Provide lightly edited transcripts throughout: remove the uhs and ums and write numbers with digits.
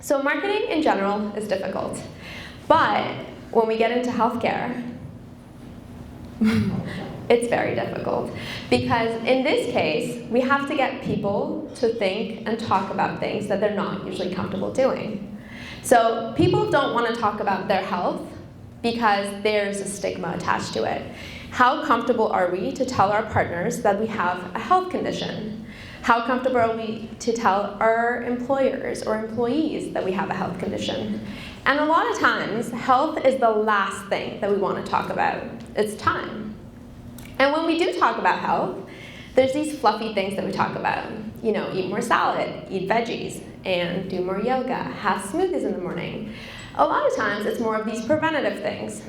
So marketing in general is difficult. But when we get into healthcare, it's very difficult. Because in this case, we have to get people to think and talk about things that they're not usually comfortable doing. So people don't want to talk about their health because there's a stigma attached to it. How comfortable are we to tell our partners that we have a health condition? How comfortable are we to tell our employers or employees that we have a health condition? And a lot of times, health is the last thing that we want to talk about. It's time. And when we do talk about health, there's these fluffy things that we talk about. You know, eat more salad, eat veggies, and do more yoga, have smoothies in the morning. A lot of times, it's more of these preventative things.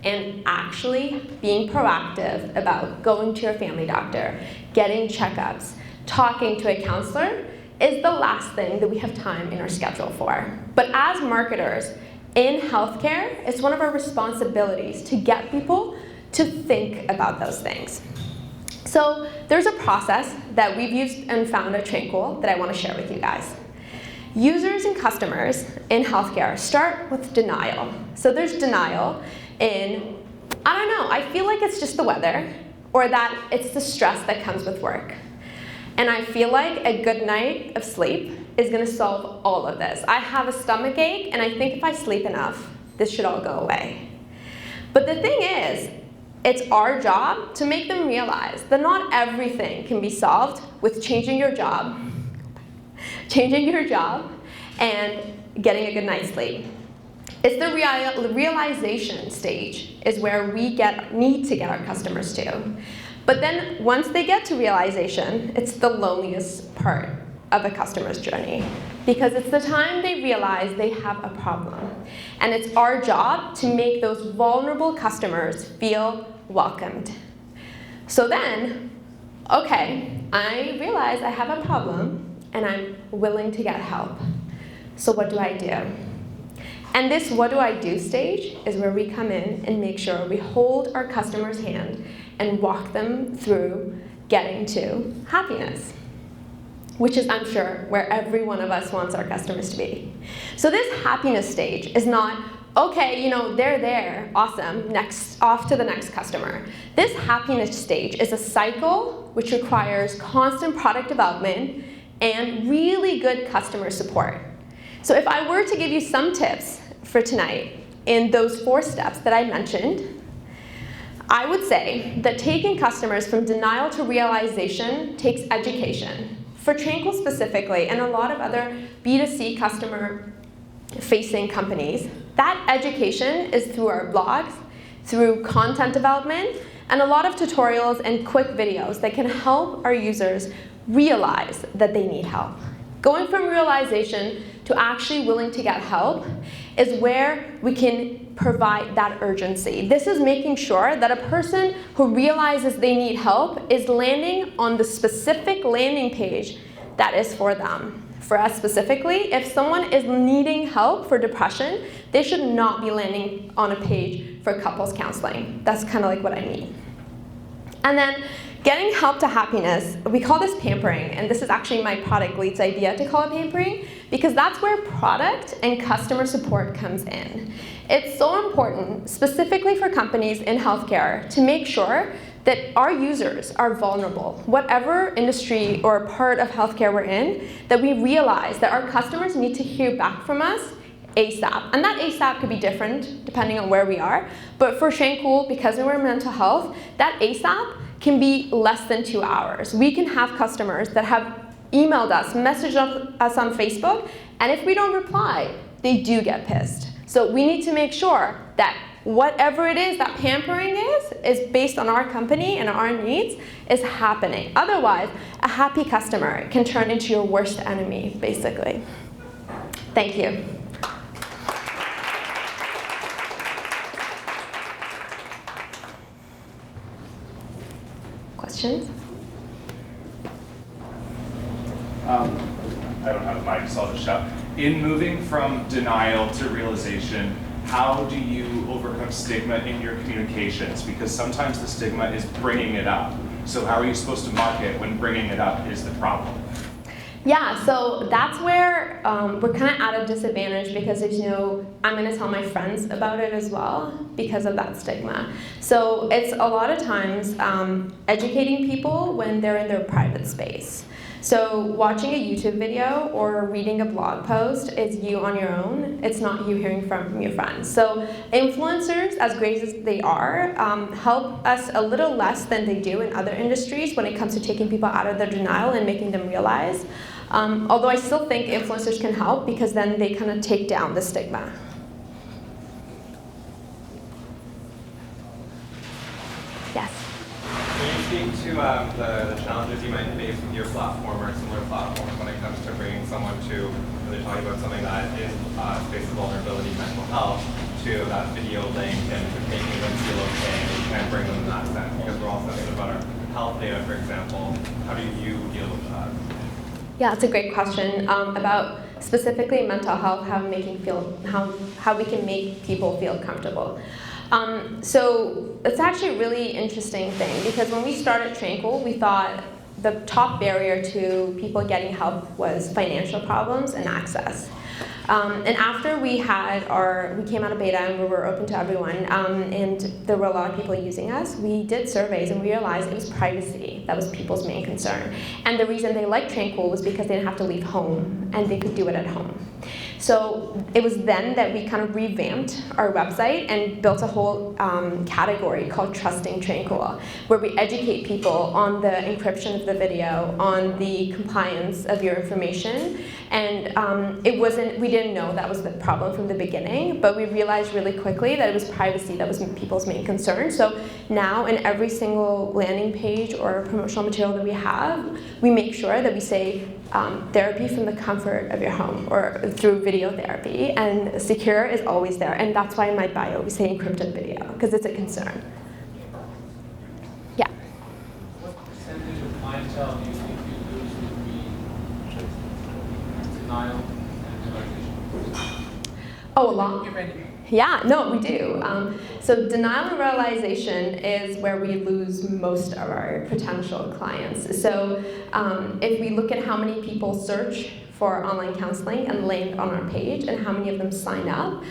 And actually being proactive about going to your family doctor, getting checkups, talking to a counselor is the last thing that we have time in our schedule for. But as marketers in healthcare, it's one of our responsibilities to get people to think about those things. So there's a process that we've used and found at Tranqool that I want to share with you guys. Users and customers in healthcare start with denial. So there's denial in, I don't know, I feel like it's just the weather, or that it's the stress that comes with work. And I feel like a good night of sleep is going to solve all of this. I have a stomach ache, and I think if I sleep enough, this should all go away. But the thing is, it's our job to make them realize that not everything can be solved with changing your job and getting a good night's sleep. It's the realization stage is where we need to get our customers to. But then once they get to realization, it's the loneliest part of a customer's journey, because it's the time they realize they have a problem. And it's our job to make those vulnerable customers feel welcomed. So then, okay, I realize I have a problem and I'm willing to get help. So what do I do? And this what do I do stage is where we come in and make sure we hold our customer's hand and walk them through getting to happiness, which is, I'm sure, where every one of us wants our customers to be. So this happiness stage is not, okay, you know, they're there, awesome, next, off to the next customer. This happiness stage is a cycle which requires constant product development and really good customer support. So if I were to give you some tips for tonight in those 4 steps that I mentioned, I would say that taking customers from denial to realization takes education. For Tranqool specifically, and a lot of other B2C customer-facing companies, that education is through our blogs, through content development, and a lot of tutorials and quick videos that can help our users realize that they need help. Going from realization to actually willing to get help is where we can provide that urgency. This is making sure that a person who realizes they need help is landing on the specific landing page that is for them. For us specifically, if someone is needing help for depression, they should not be landing on a page for couples counseling. That's kind of like what I mean. And then getting help to happiness, we call this pampering, and this is actually my product lead's idea to call it pampering, because that's where product and customer support comes in. It's so important, specifically for companies in healthcare, to make sure that our users are vulnerable, whatever industry or part of healthcare we're in, that we realize that our customers need to hear back from us ASAP. And that ASAP could be different depending on where we are, but for Tranqool, because we're in mental health, that ASAP can be less than 2 hours. We can have customers that have emailed us, messaged us on Facebook, and if we don't reply, they do get pissed. So we need to make sure that whatever it is that pampering is based on our company and our needs, is happening. Otherwise, a happy customer can turn into your worst enemy, basically. Thank you. Questions? I don't have a mic, so I'll just shout. In moving from denial to realization, how do you overcome stigma in your communications? Because sometimes the stigma is bringing it up. So how are you supposed to market when bringing it up is the problem? Yeah, so that's where we're kind of at a disadvantage because there's no, I'm going to tell my friends about it as well because of that stigma. So it's a lot of times educating people when they're in their private space. So watching a YouTube video or reading a blog post is you on your own. It's not you hearing from your friends. So influencers, as great as they are, help us a little less than they do in other industries when it comes to taking people out of their denial and making them realize. Although I still think influencers can help because then they kind of take down the stigma. Yes? Can you speak to the challenges you might face with your platform or similar platforms when it comes to bringing someone to, when they're talking about something that is space of vulnerability, mental health, to that video link and making them feel okay and you can bring them in that sense? Because we're also thinking about our health data, for example. How do you deal with that? Yeah, it's a great question about specifically mental health, how we can make people feel comfortable. So it's actually a really interesting thing because when we started Tranqool, we thought the top barrier to people getting help was financial problems and access. And after we came out of beta and we were open to everyone, and there were a lot of people using us, we did surveys and we realized it was privacy that was people's main concern. And the reason they liked Tranqool was because they didn't have to leave home and they could do it at home. So it was then that we kind of revamped our website and built a whole category called Trusting Tranqool, where we educate people on the encryption of the video, on the compliance of your information. And we didn't know that was the problem from the beginning, but we realized really quickly that it was privacy that was people's main concern. So now in every single landing page or promotional material that we have, we make sure that we say therapy from the comfort of your home or through video therapy, and secure is always there. And that's why in my bio we say encrypted video, because it's a concern. Yeah? What percentage of clientele do you think you lose between denial and realization? Oh, a lot. Yeah, no, we do. So denial and realization is where we lose most of our potential clients. So if we look at how many people search for online counseling and land on our page and how many of them sign up,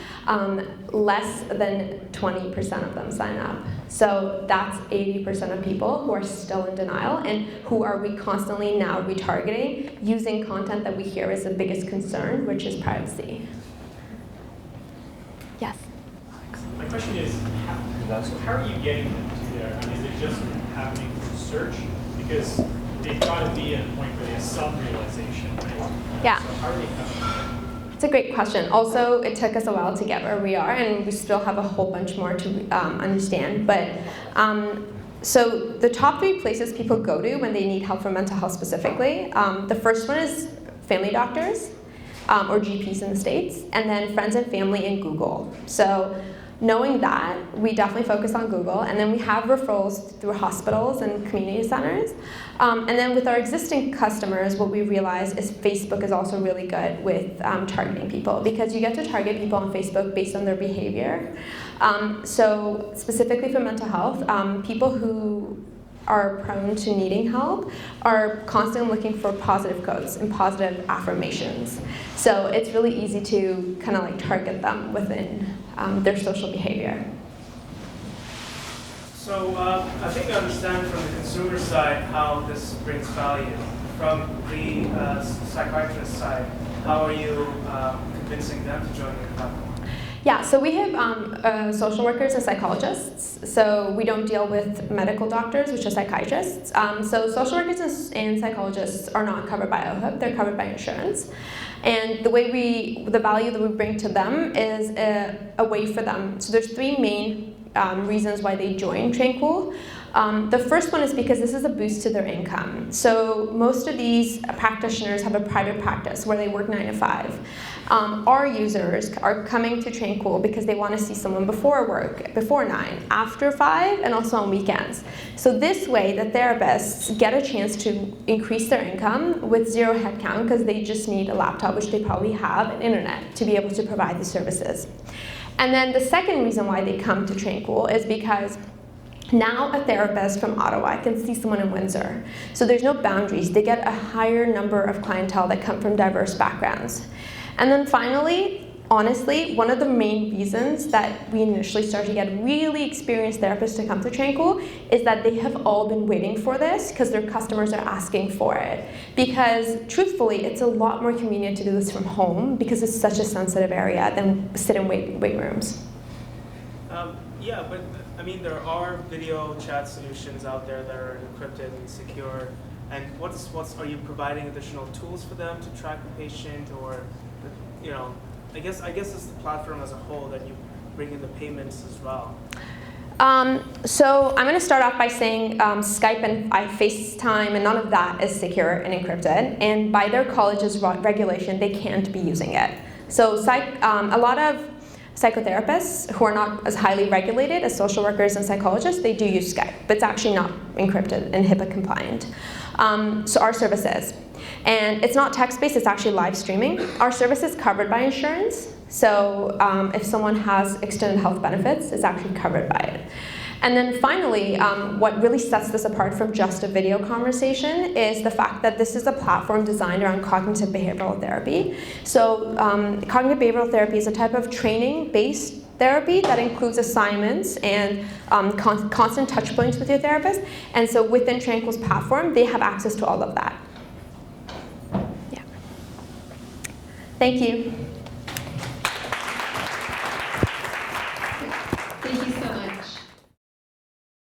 less than 20% of them sign up. So that's 80% of people who are still in denial and who are we constantly now retargeting using content that we hear is the biggest concern, which is privacy. Yes? My question is, how are you getting them to there? I mean, is it just happening through search? Because they've got to be at a point where they have some realization, right? Yeah. So how are they coming there? It's a great question. Also, it took us a while to get where we are, and we still have a whole bunch more to understand. But so the top 3 places people go to when they need help for mental health specifically, the first one is family doctors, or GPs in the States, and then friends and family in Google. So knowing that, we definitely focus on Google, and then we have referrals through hospitals and community centers. And then with our existing customers, what we realize is Facebook is also really good with targeting people, because you get to target people on Facebook based on their behavior. So specifically for mental health, people who are prone to needing help are constantly looking for positive quotes and positive affirmations. So it's really easy to kind of like target them within their social behavior. So I think I understand from the consumer side how this brings value. From the psychiatrist side, how are you convincing them to join your platform? Yeah, so we have social workers and psychologists. So we don't deal with medical doctors, which are psychiatrists. So social workers and psychologists are not covered by OHIP, they're covered by insurance. And the value that we bring to them is a way for them. So there's 3 main reasons why they join Tranqool. The first one is because this is a boost to their income. So most of these practitioners have a private practice where they work 9 to 5. Our users are coming to Tranqool because they want to see someone before work, before 9, after 5, and also on weekends. So this way, the therapists get a chance to increase their income with 0 headcount because they just need a laptop, which they probably have, and internet to be able to provide the services. And then the second reason why they come to Tranqool is because Now a therapist from Ottawa can see someone in Windsor. So there's no boundaries. They get a higher number of clientele that come from diverse backgrounds. And then finally, honestly, one of the main reasons that we initially started to get really experienced therapists to come to Tranqool is that they have all been waiting for this because their customers are asking for it. Because truthfully, it's a lot more convenient to do this from home because it's such a sensitive area than sit in wait rooms. Yeah, but I mean, there are video chat solutions out there that are encrypted and secure. And are you providing additional tools for them to track the patient, or, you know, I guess it's the platform as a whole that you bring in the payments as well. So I'm going to start off by saying Skype and FaceTime and none of that is secure and encrypted. And by their college's regulation, they can't be using it. So a lot of psychotherapists who are not as highly regulated as social workers and psychologists, they do use Skype, but it's actually not encrypted and HIPAA compliant. So our service is. And it's not text-based, it's actually live streaming. Our service is covered by insurance, so if someone has extended health benefits, it's actually covered by it. And then finally, what really sets this apart from just a video conversation is the fact that this is a platform designed around cognitive behavioral therapy. So cognitive behavioral therapy is a type of training-based therapy that includes assignments and constant touch points with your therapist. And so within Tranqool's platform, they have access to all of that. Yeah. Thank you.